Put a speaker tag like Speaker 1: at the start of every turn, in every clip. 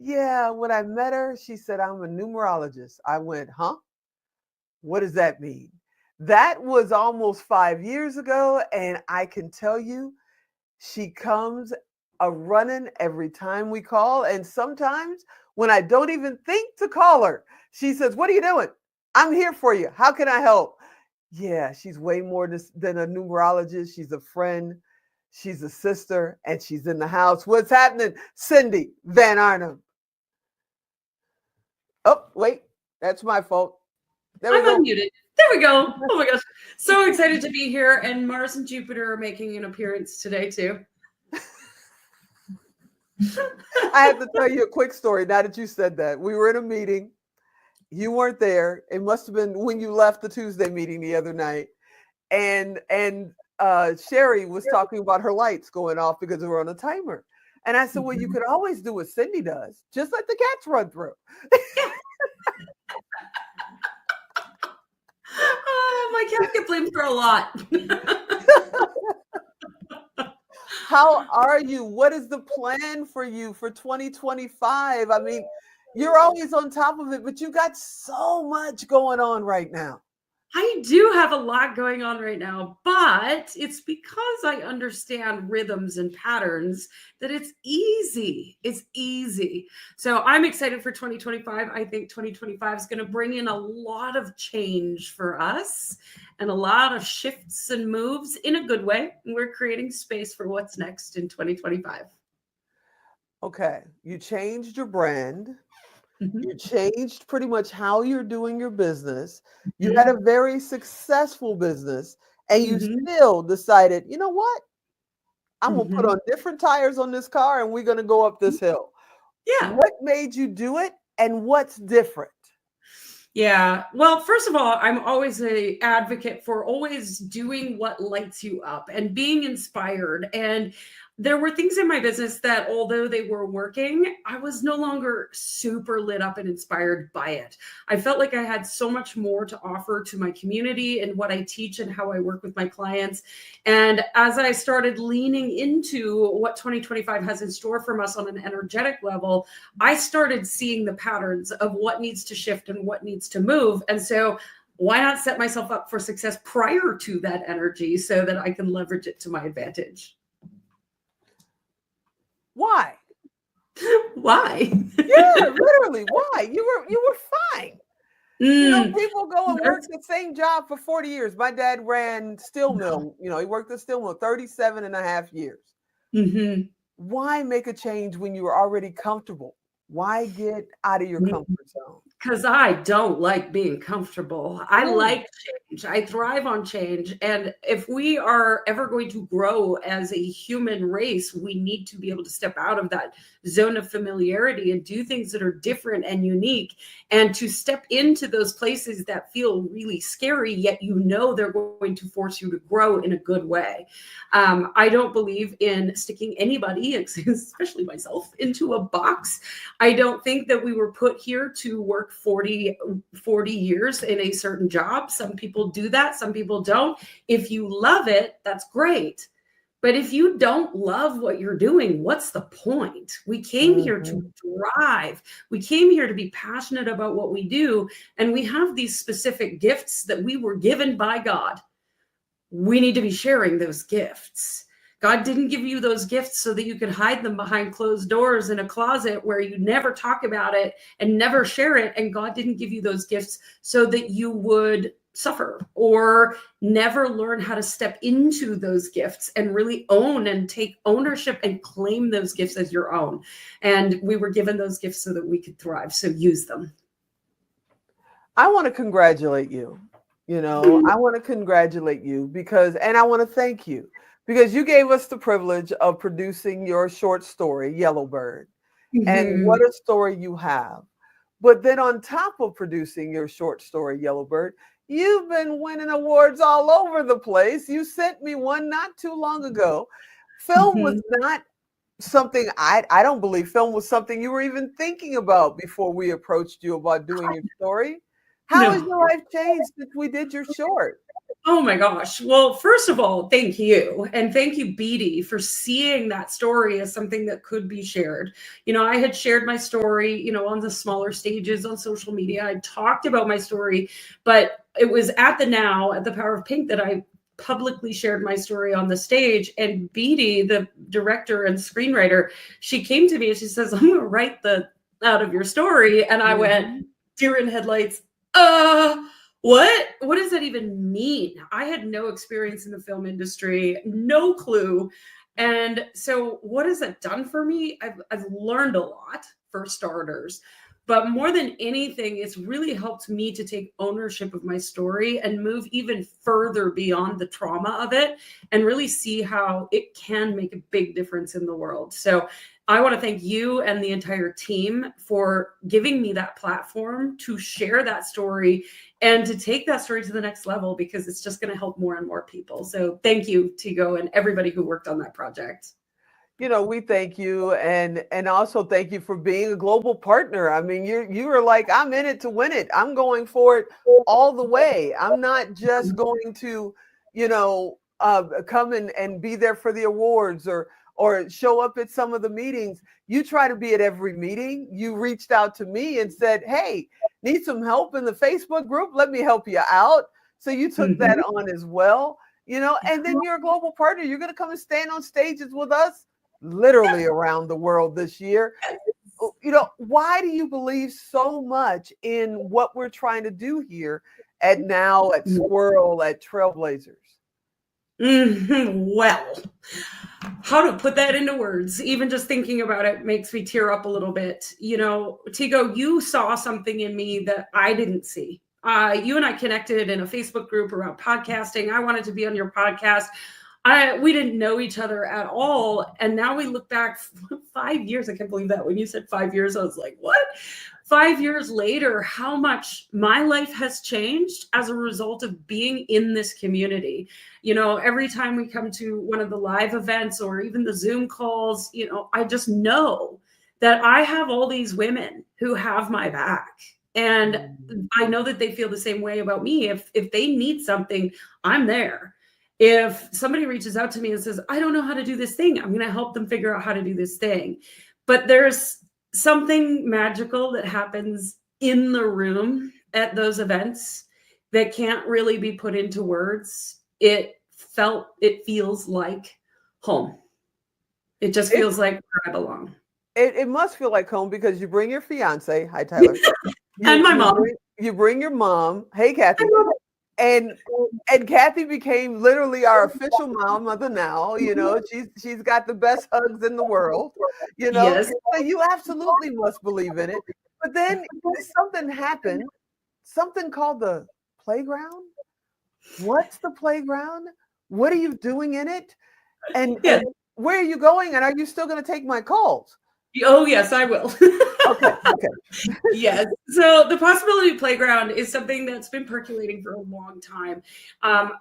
Speaker 1: Yeah, when I met her, she said, I'm a numerologist. I went, huh? What does that mean? That was almost 5 years ago. And I can tell you, she comes a running every time we call. And sometimes when I don't even think to call her, she says, what are you doing? I'm here for you. How can I help? Yeah, she's way more than a numerologist. She's a friend. She's a sister, and she's in the house. What's happening, Cindy Van Arnam? Oh, wait, that's my fault. There we
Speaker 2: I'm
Speaker 1: go.
Speaker 2: unmuted. There we go. Oh my gosh. So excited to be here. And Mars and Jupiter are making an appearance today, too.
Speaker 1: I have to tell you a quick story now that you said that. We were in a meeting. You weren't there. It must have been when you left the Tuesday meeting the other night. And Sherry was talking about her lights going off because they were on a timer. And I said, well, you could always do what Cindy does. Just let the cats run through.
Speaker 2: Oh, my cat get blamed for a lot.
Speaker 1: How are you? What is the plan for you for 2025? I mean, you're always on top of it, but you got so much going on right now.
Speaker 2: I do have a lot going on right now, but it's because I understand rhythms and patterns that it's easy. It's easy. So I'm excited for 2025. I think 2025 is going to bring in a lot of change for us and a lot of shifts and moves in a good way. We're creating space for what's next in 2025.
Speaker 1: Okay, you changed your brand.
Speaker 2: Mhm.
Speaker 1: You changed pretty much how you're doing your business. You had
Speaker 2: Mhm.
Speaker 1: a very successful business, and you
Speaker 2: Mhm.
Speaker 1: still decided, you know what? I'm going to put
Speaker 2: Mhm.
Speaker 1: on different tires on this car and we're going to go up this hill.
Speaker 2: Yeah.
Speaker 1: What made you do it and what's different?
Speaker 2: Yeah. Well, first of all, I'm always a advocate for always doing what lights you up and being inspired. And there were things in my business that although they were working, I was no longer super lit up and inspired by it. I felt like I had so much more to offer to my community and what I teach and how I work with my clients. And as I started leaning into what 2025 has in store from us on an energetic level, I started seeing the patterns of what needs to shift and what needs to move. And so why not set myself up for success prior to that energy so that I can leverage it to my advantage?
Speaker 1: Why?
Speaker 2: Why?
Speaker 1: Yeah, literally, why? You were fine. You know,
Speaker 2: Mm,
Speaker 1: people go and work
Speaker 2: that's-
Speaker 1: the same job for 40 years. My dad ran steel mill. You know, he worked at steel mill 37 and a half years.
Speaker 2: Mhm.
Speaker 1: Why make a change when you were already comfortable? Why get out of your comfort zone?
Speaker 2: Because I don't like being comfortable. I
Speaker 1: Mm,
Speaker 2: like change. I thrive on change. And if we are ever going to grow as a human race, we need to be able to step out of that zone of familiarity and do things that are different and unique, and to step into those places that feel really scary, yet you know they're going to force you to grow in a good way. I don't believe in sticking anybody, especially myself, into a box. I don't think that we were put here to work 40 years in a certain job. Some people do that, some people don't. If you love it, that's great. But if you don't love what you're doing, what's the point? We came here to
Speaker 1: mhm.
Speaker 2: thrive. We came here to be passionate about what we do. And we have these specific gifts that we were given by God. We need to be sharing those gifts. God didn't give you those gifts so that you could hide them behind closed doors in a closet where you never talk about it and never share it. And God didn't give you those gifts so that you would suffer or never learn how to step into those gifts and really own and take ownership and claim those gifts as your own. And we were given those gifts so that we could thrive. So use them.
Speaker 1: I want to congratulate you. You know, I want to congratulate you and I want to thank you because you gave us the privilege of producing your short story, Yellowbird. And
Speaker 2: Mhm.
Speaker 1: what a story you have. But then on top of producing your short story, Yellowbird, you've been winning awards all over the place. You sent me one not too long ago. Film was
Speaker 2: Mhm.
Speaker 1: not something I don't believe film was something you were even thinking about before we approached you about doing your story. How has
Speaker 2: No.
Speaker 1: your life changed since we did your short?
Speaker 2: Oh my gosh. Well, first of all, thank you. And thank you, Beatty, for seeing that story as something that could be shared. I had shared my story, on the smaller stages on social media. I talked about my story, but it was at the Power of Pink, that I publicly shared my story on the stage. And Beatty, the director and screenwriter, she came to me and she says, I'm going to write out of your story. And I went, deer in headlights. What does that even mean? I had no experience in the film industry, no clue. And so what has that done for me? I've learned a lot, for starters. But more than anything, it's really helped me to take ownership of my story and move even further beyond the trauma of it, and really see how it can make a big difference in the world. So I want to thank you and the entire team for giving me that platform to share that story and to take that story to the next level, because it's just going to help more and more people. So thank you, Tigo, and everybody who worked on that project.
Speaker 1: We thank you, and also thank you for being a global partner. I mean, you were like, I'm in it to win it. I'm going for it all the way. I'm not just going to, come and be there for the awards or show up at some of the meetings. You try to be at every meeting. You reached out to me and said, hey, need some help in the Facebook group? Let me help you out. So you took that on as well, and then you're a global partner. You're going to come and stand on stages with us literally around the world this year. Why do you believe so much in what we're trying to do here at Squirrel, at Trailblazers?
Speaker 2: Well, how to put that into words, even just thinking about it makes me tear up a little bit. Tigo, you saw something in me that I didn't see. You and I connected in a Facebook group around podcasting. I wanted to be on your podcast. We didn't know each other at all. And now we look back 5 years. I can't believe that. When you said 5 years, I was like, what? 5 years later, how much my life has changed as a result of being in this community. Every time we come to one of the live events or even the Zoom calls, I just know that I have all these women who have my back. And I know that they feel the same way about me. If they need something, I'm there. If somebody reaches out to me and says, I don't know how to do this thing, I'm going to help them figure out how to do this thing. But there's something magical that happens in the room at those events that can't really be put into words. It feels like home. It just feels like where I belong.
Speaker 1: It must feel like home, because you bring your fiance. Hi, Tyler.
Speaker 2: And my mom.
Speaker 1: You bring your mom. Hey, Kathy. And Kathy became literally our official mother now. She's got the best hugs in the world.
Speaker 2: Yes.
Speaker 1: So you absolutely must believe in it. But then something happened, something called the playground. What's the playground? What are you doing in it? And where are you going? And are you still going to take my calls?
Speaker 2: Oh, yes, I will.
Speaker 1: Okay.
Speaker 2: Yes. So the Possibility Playground is something that's been percolating for a long time.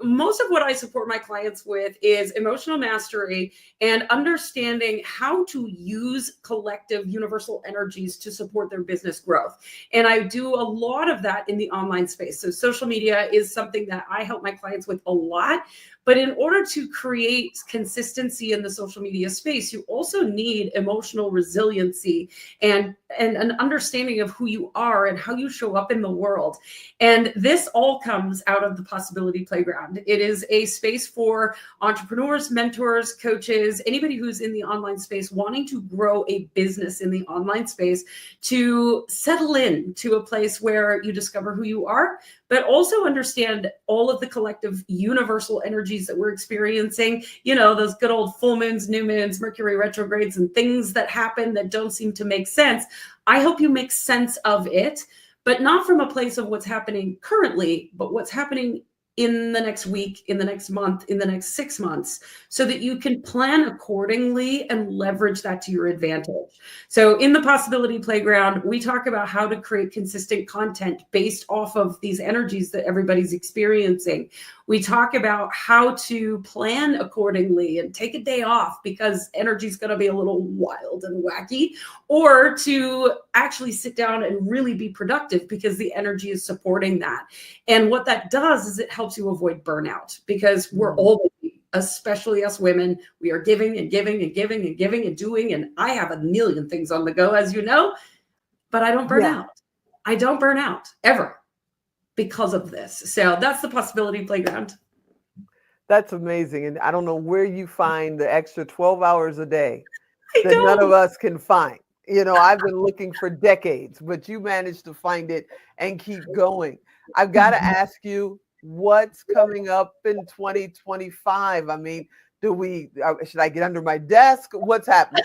Speaker 2: Most of what I support my clients with is emotional mastery and understanding how to use collective universal energies to support their business growth. And I do a lot of that in the online space. So social media is something that I help my clients with a lot. But in order to create consistency in the social media space, you also need emotional resiliency and an understanding of who you are and how you show up in the world. And this all comes out of the Possibility Playground. It is a space for entrepreneurs, mentors, coaches, anybody who's in the online space wanting to grow a business in the online space, to settle in to a place where you discover who you are, but also understand all of the collective universal energies that we're experiencing, those good old full moons, new moons, Mercury retrogrades, and things that happen that don't seem to make sense. I hope you make sense of it, but not from a place of what's happening currently, but what's happening in the next week, in the next month, in the next 6 months, so that you can plan accordingly and leverage that to your advantage. So in the Possibility Playground, we talk about how to create consistent content based off of these energies that everybody's experiencing. We talk about how to plan accordingly and take a day off because energy is going to be a little wild and wacky, or to actually sit down and really be productive because the energy is supporting that. And what that does is it helps helps you avoid burnout, because we're all, especially us women, we are giving and giving and giving and giving and doing. And I have a million things on the go, as you know, but I don't burn out. I don't burn out ever because of this. So that's the possibility playground.
Speaker 1: That's amazing. And I don't know where you find the extra 12 hours a day
Speaker 2: I
Speaker 1: that none of
Speaker 2: don't.
Speaker 1: us can find. I've been looking for decades, but you managed to find it and keep going. I've got to ask you, what's coming up in 2025? I mean, should I get under my desk? What's happening?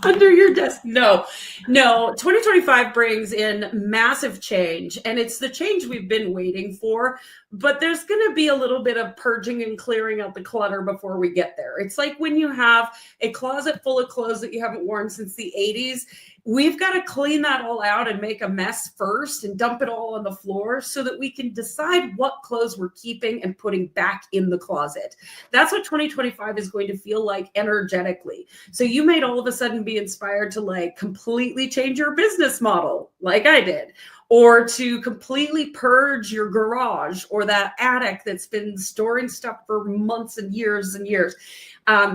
Speaker 2: Under your desk? No. 2025 brings in massive change, and it's the change we've been waiting for. But there's going to be a little bit of purging and clearing out the clutter before we get there. It's like when you have a closet full of clothes that you haven't worn since the 80s. We've got to clean that all out and make a mess first and dump it all on the floor so that we can decide what clothes we're keeping and putting back in the closet. That's what 2025 is going to feel like energetically. So you might all of a sudden be inspired to like completely change your business model, like I did, or to completely purge your garage or that attic that's been storing stuff for months and years and years.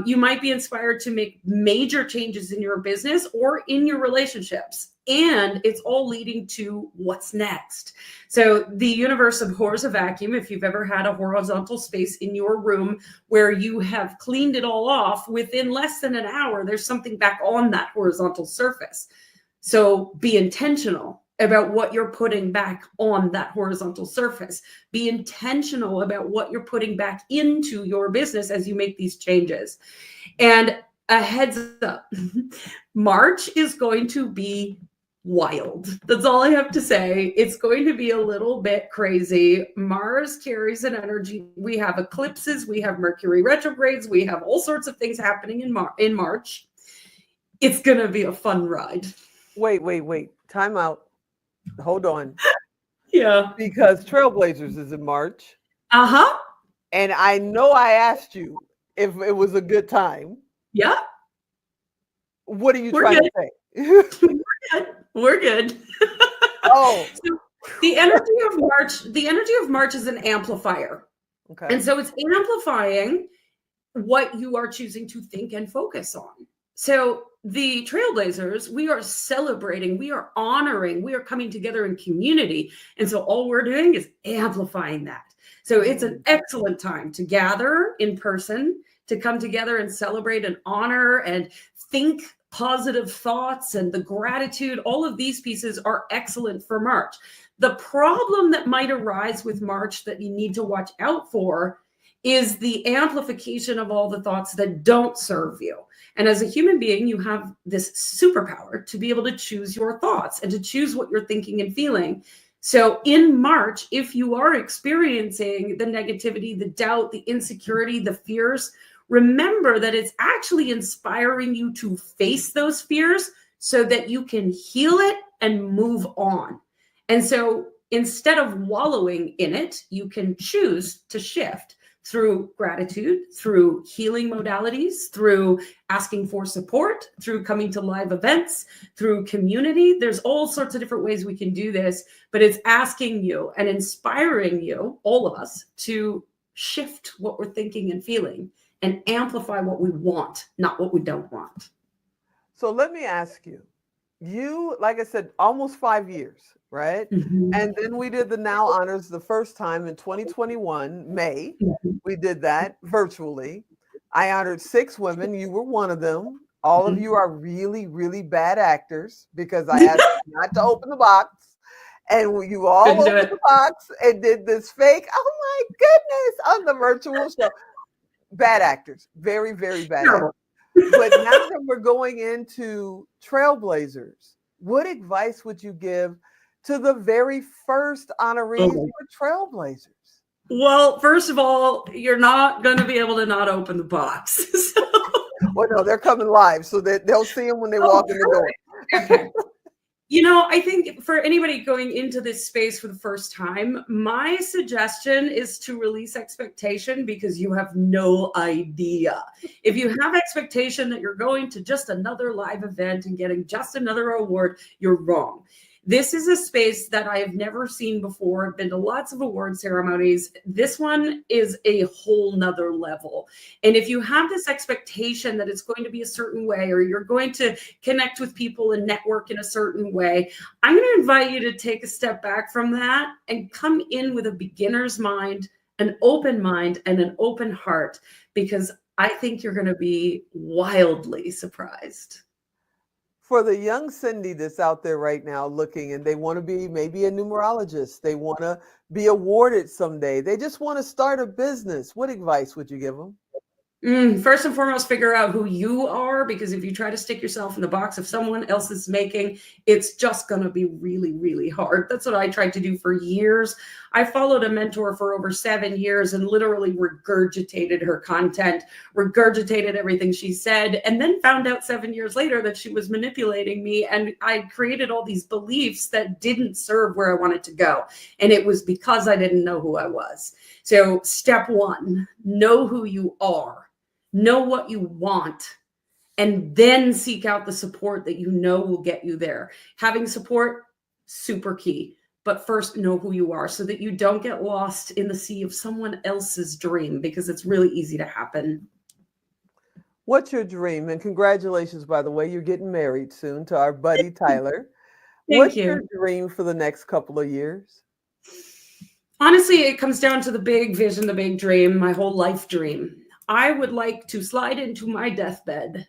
Speaker 2: You might be inspired to make major changes in your business or in your relationships. And it's all leading to what's next. So the universe abhors a vacuum. If you've ever had a horizontal space in your room where you have cleaned it all off, within less than an hour, there's something back on that horizontal surface. So be intentional about what you're putting back on that horizontal surface. Be intentional about what you're putting back into your business as you make these changes. And a heads up, March is going to be wild. That's all I have to say. It's going to be a little bit crazy. Mars carries an energy. We have eclipses, we have Mercury retrogrades, we have all sorts of things happening in March. It's going to be a fun ride.
Speaker 1: Wait. Time out. Hold on.
Speaker 2: Yeah.
Speaker 1: Because Trailblazers is in March.
Speaker 2: Uh-huh.
Speaker 1: And I know I asked you if it was a good time.
Speaker 2: Yeah.
Speaker 1: What are you trying to say?
Speaker 2: We're good.
Speaker 1: Oh.
Speaker 2: So the energy of March is an amplifier.
Speaker 1: Okay.
Speaker 2: And so it's amplifying what you are choosing to think and focus on. So the Trailblazers, we are celebrating, we are honoring, we are coming together in community. And so all we're doing is amplifying that. So it's an excellent time to gather in person, to come together and celebrate and honor and think positive thoughts and the gratitude. All of these pieces are excellent for March. The problem that might arise with March that you need to watch out for is the amplification of all the thoughts that don't serve you. And as a human being, you have this superpower to be able to choose your thoughts and to choose what you're thinking and feeling. So in March, if you are experiencing the negativity, the doubt, the insecurity, the fears, remember that it's actually inspiring you to face those fears so that you can heal it and move on. And so instead of wallowing in it, you can choose to shift through gratitude, through healing modalities, through asking for support, through coming to live events, through community. There's all sorts of different ways we can do this, but it's asking you and inspiring you, all of us, to shift what we're thinking and feeling and amplify what we want, not what we don't want.
Speaker 1: So let me ask you, like I said, almost 5 years, right?
Speaker 2: Mm-hmm.
Speaker 1: And then we did the Now Honors the first time in 2021, May.
Speaker 2: Mm-hmm.
Speaker 1: We did that virtually. I honored 6 women. You were one of them. All of you are really, really bad actors because I asked you not to open the box. And you all opened the box and did this fake, oh my goodness, on the virtual show. Bad actors. Very, very bad actors. But now that we're going into Trailblazers, what advice would you give to the very first honorees for Trailblazers?
Speaker 2: Well, first of all, you're not going to be able to not open the box.
Speaker 1: Well, no, they're coming live, so that they'll see them when they walk in the door.
Speaker 2: Okay. You know, I think for anybody going into this space for the first time, my suggestion is to release expectation because you have no idea. If you have expectation that you're going to just another live event and getting just another award, you're wrong. This is a space that I have never seen before. I've been to lots of award ceremonies. This one is a whole nother level. And if you have this expectation that it's going to be a certain way, or you're going to connect with people and network in a certain way, I'm going to invite you to take a step back from that and come in with a beginner's mind, an open mind, and an open heart, because I think you're going to be wildly surprised.
Speaker 1: For the young Cindy that's out there right now looking and they want to be maybe a numerologist, they want to be awarded someday, they just want to start a business, what advice would you give them?
Speaker 2: First and foremost, figure out who you are, because if you try to stick yourself in the box of someone else's making, it's just going to be really, really hard. That's what I tried to do for years. I followed a mentor for over 7 years and literally regurgitated her content, regurgitated everything she said, and then found out 7 years later that she was manipulating me. And I created all these beliefs that didn't serve where I wanted to go. And it was because I didn't know who I was. So step one, know who you are. Know what you want, and then seek out the support that you know will get you there. Having support, super key. But first, know who you are so that you don't get lost in the sea of someone else's dream, because it's really easy to happen.
Speaker 1: What's your dream? And congratulations, by the way, you're getting married soon to our buddy Tyler.
Speaker 2: Thank
Speaker 1: What's
Speaker 2: you.
Speaker 1: your dream for the next couple of years?
Speaker 2: Honestly, it comes down to the big vision, the big dream, my whole life dream. I would like to slide into my deathbed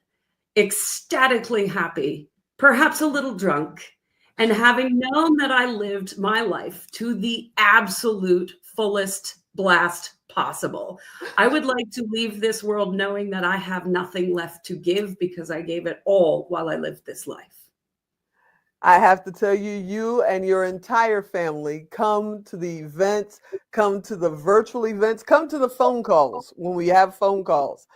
Speaker 2: ecstatically happy, perhaps a little drunk, and having known that I lived my life to the absolute fullest blast possible. I would like to leave this world knowing that I have nothing left to give, because I gave it all while I lived this life.
Speaker 1: I have to tell you, you and your entire family come to the events, come to the virtual events, come to the phone calls when we have phone calls.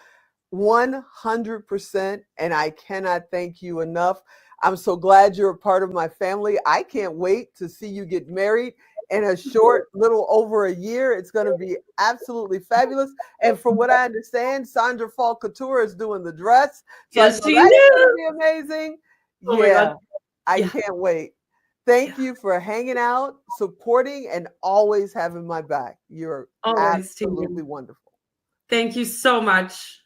Speaker 1: 100%. And I cannot thank you enough. I'm so glad you're a part of my family. I can't wait to see you get married in a short little over a year. It's going to be absolutely fabulous. And from what I understand, Sandra Fall Couture is doing the dress. So
Speaker 2: Yes,
Speaker 1: I know
Speaker 2: she
Speaker 1: that is going
Speaker 2: knew.
Speaker 1: to be amazing.
Speaker 2: Oh my
Speaker 1: Yeah.
Speaker 2: God.
Speaker 1: I
Speaker 2: Yeah.
Speaker 1: can't wait. Thank you for hanging out, supporting, and always having my back. You're
Speaker 2: Always,
Speaker 1: absolutely
Speaker 2: Tina.
Speaker 1: wonderful.
Speaker 2: Thank you so much.